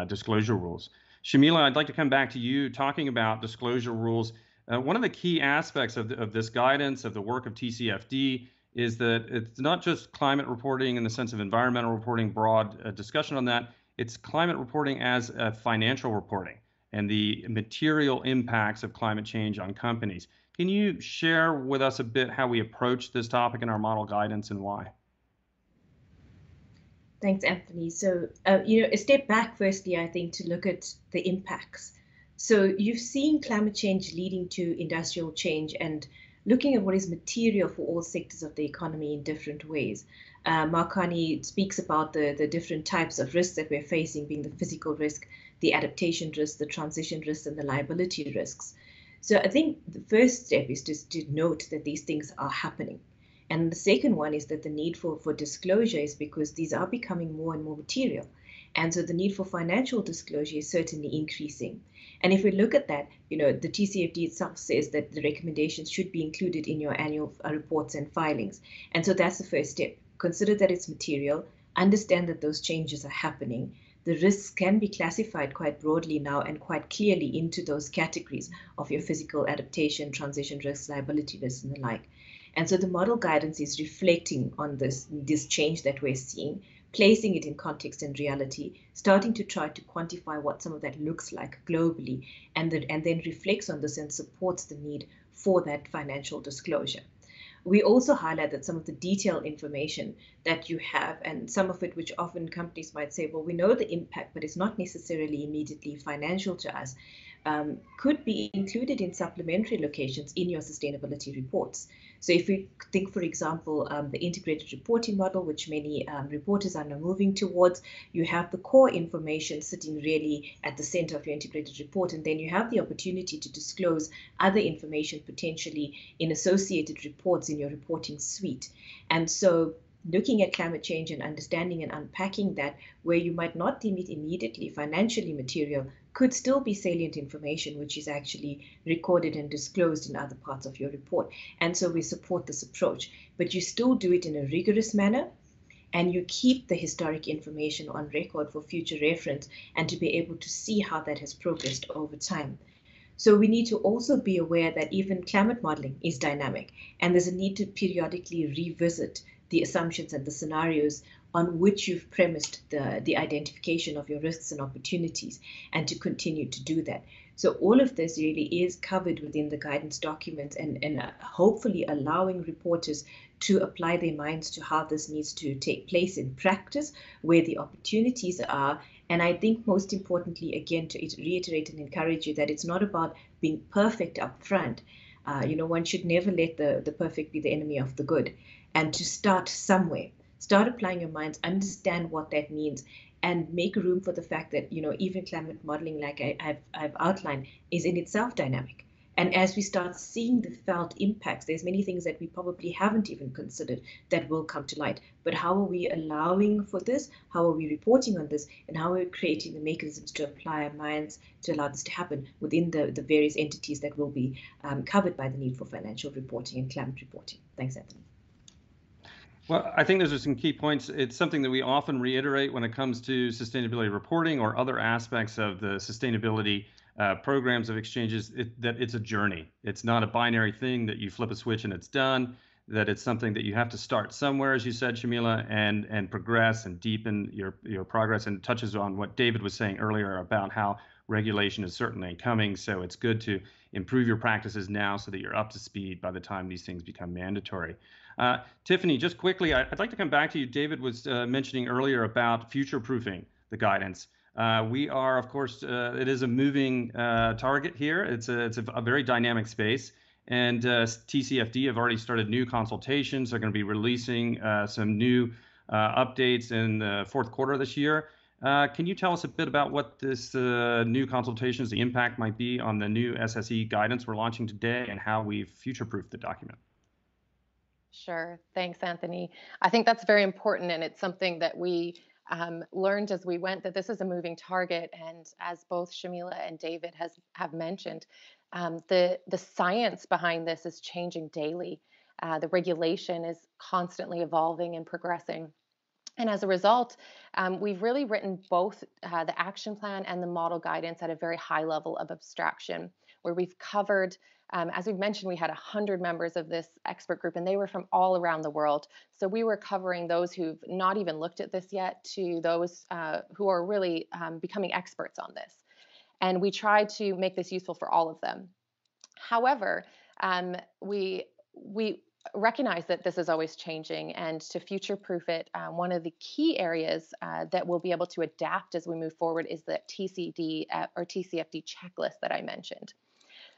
disclosure rules. Shamila, I'd like to come back to you talking about disclosure rules. One of the key aspects of this guidance, of the work of TCFD, is that it's not just climate reporting in the sense of environmental reporting, broad discussion on that. It's climate reporting as financial reporting and the material impacts of climate change on companies. Can you share with us a bit how we approach this topic in our model guidance and why? Thanks, Anthony. So, a step back, firstly, I think, to look at the impacts. So you've seen climate change leading to industrial change and looking at what is material for all sectors of the economy in different ways. Mark Carney speaks about the different types of risks that we're facing, being the physical risk, the adaptation risk, the transition risks, and the liability risks. So I think the first step is just to note that these things are happening. And the second one is that the need for disclosure is because these are becoming more and more material. And so the need for financial disclosure is certainly increasing. And if we look at that, the TCFD itself says that the recommendations should be included in your annual reports and filings. And so that's the first step. Consider that it's material, understand that those changes are happening. The risks can be classified quite broadly now and quite clearly into those categories of your physical adaptation, transition risks, liability risks, and the like. And so the model guidance is reflecting on this change that we're seeing, placing it in context and reality, starting to try to quantify what some of that looks like globally, and then reflects on this and supports the need for that financial disclosure. We also highlight that some of the detailed information that you have, and some of it which often companies might say, well, we know the impact, but it's not necessarily immediately financial to us, could be included in supplementary locations in your sustainability reports. So if we think, for example, the integrated reporting model, which many reporters are now moving towards, you have the core information sitting really at the center of your integrated report, and then you have the opportunity to disclose other information potentially in associated reports in your reporting suite. And so looking at climate change and understanding and unpacking that, where you might not deem it immediately financially material, could still be salient information which is actually recorded and disclosed in other parts of your report. And so we support this approach, but you still do it in a rigorous manner, and you keep the historic information on record for future reference and to be able to see how that has progressed over time. So we need to also be aware that even climate modeling is dynamic, and there's a need to periodically revisit the assumptions and the scenarios on which you've premised the identification of your risks and opportunities, and to continue to do that. So all of this really is covered within the guidance documents, and hopefully allowing reporters to apply their minds to how this needs to take place in practice, where the opportunities are. And I think most importantly, again, to reiterate and encourage you that it's not about being perfect up front. One should never let the perfect be the enemy of the good, and to start somewhere. Start applying your minds, understand what that means, and make room for the fact that, even climate modeling, like I've outlined, is in itself dynamic. And as we start seeing the felt impacts, there's many things that we probably haven't even considered that will come to light. But how are we allowing for this? How are we reporting on this? And how are we creating the mechanisms to apply our minds to allow this to happen within the various entities that will be covered by the need for financial reporting and climate reporting? Thanks, Anthony. Well, I think those are some key points. It's something that we often reiterate when it comes to sustainability reporting or other aspects of the sustainability programs of exchanges, that it's a journey. It's not a binary thing that you flip a switch and it's done, that it's something that you have to start somewhere, as you said, Shamila, and progress and deepen your progress, and touches on what David was saying earlier about how regulation is certainly coming. So it's good to improve your practices now so that you're up to speed by the time these things become mandatory. Tiffany, just quickly, I'd like to come back to you. David was mentioning earlier about future-proofing the guidance. We are, of course, it is a moving target here. It's a very dynamic space. And TCFD have already started new consultations. They're going to be releasing some new updates in the fourth quarter of this year. Can you tell us a bit about what this new consultations, the impact might be on the new SSE guidance we're launching today and how we've future-proofed the document? Sure. Thanks, Anthony. I think that's very important, and it's something that we learned as we went, that this is a moving target. And as both Shamila and David have mentioned, the science behind this is changing daily. The regulation is constantly evolving and progressing. And as a result, we've really written both the action plan and the model guidance at a very high level of abstraction, where we've covered, as we've mentioned, we had 100 members of this expert group, and they were from all around the world. So we were covering those who've not even looked at this yet to those who are really becoming experts on this. And we tried to make this useful for all of them. However, we recognize that this is always changing, and to future-proof it, one of the key areas that we'll be able to adapt as we move forward is the Tcfd checklist that I mentioned.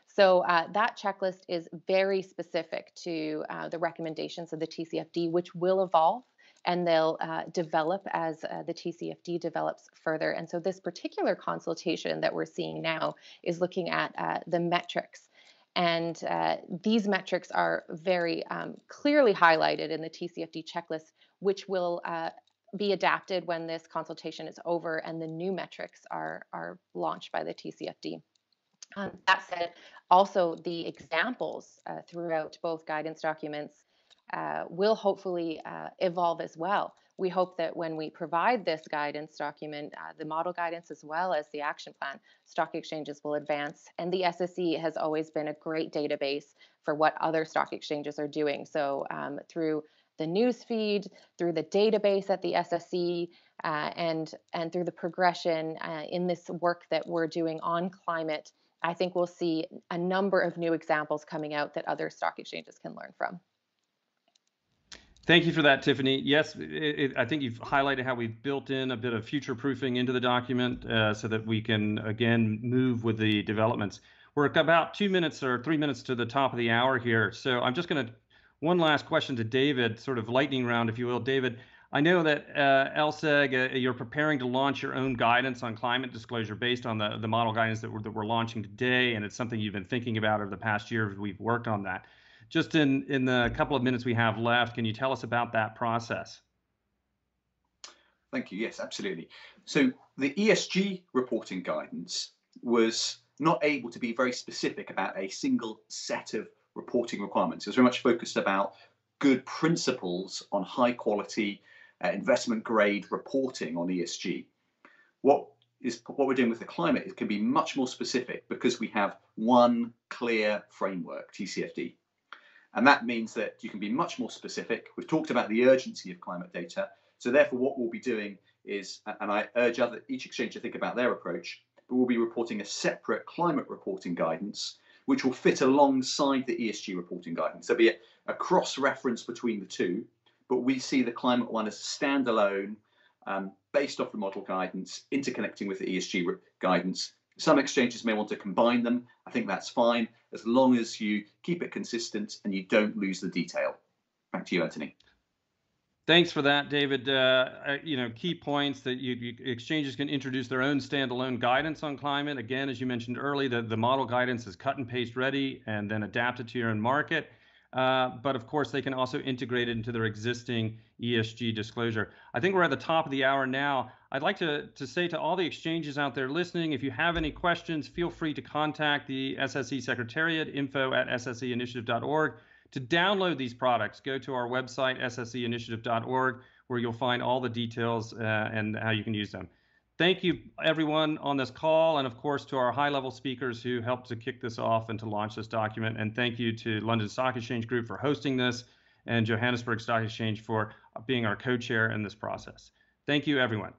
So that checklist is very specific to the recommendations of the Tcfd, which will evolve, and they'll develop as the Tcfd develops further. And so this particular consultation that we're seeing now is looking at the metrics. And these metrics are very clearly highlighted in the Tcfd checklist, which will be adapted when this consultation is over and the new metrics are launched by the Tcfd. That said, also the examples throughout both guidance documents will hopefully evolve as well. We hope that when we provide this guidance document, the model guidance as well as the action plan, stock exchanges will advance. And the SSE has always been a great database for what other stock exchanges are doing. So through the news feed, through the database at the SSE, and through the progression in this work that we're doing on climate, I think we'll see a number of new examples coming out that other stock exchanges can learn from. Thank you for that, Tiffany. Yes, I think you've highlighted how we've built in a bit of future proofing into the document so that we can, again, move with the developments. We're about 2 minutes or 3 minutes to the top of the hour here. So I'm just going to, one last question to David, sort of lightning round, if you will. David, I know that LSEG, you're preparing to launch your own guidance on climate disclosure based on the model guidance that we're launching today, and it's something you've been thinking about over the past year as we've worked on that. Just in the couple of minutes we have left, can you tell us about that process? Thank you. Yes, absolutely. So the ESG reporting guidance was not able to be very specific about a single set of reporting requirements. It was very much focused about good principles on high quality investment grade reporting on ESG. What we're doing with the climate, it can be much more specific because we have one clear framework, TCFD. And that means that you can be much more specific. We've talked about the urgency of climate data. So therefore, what we'll be doing is, and I urge each exchange to think about their approach, but we'll be reporting a separate climate reporting guidance, which will fit alongside the ESG reporting guidance. There'll be a cross-reference between the two, but we see the climate one as standalone, based off the model guidance, interconnecting with the ESG guidance. Some exchanges may want to combine them. I think that's fine, as long as you keep it consistent and you don't lose the detail. Back to you, Anthony. Thanks for that, David. Key points that exchanges can introduce their own standalone guidance on climate. Again, as you mentioned earlier, the model guidance is cut and paste ready and then adapted to your own market. But of course, they can also integrate it into their existing ESG disclosure. I think we're at the top of the hour now. I'd like to say to all the exchanges out there listening, if you have any questions, feel free to contact the SSE Secretariat, info@sseinitiative.org. To download these products, go to our website, sseinitiative.org, where you'll find all the details and how you can use them. Thank you, everyone on this call, and of course to our high-level speakers who helped to kick this off and to launch this document. And thank you to London Stock Exchange Group for hosting this, and Johannesburg Stock Exchange for being our co-chair in this process. Thank you, everyone.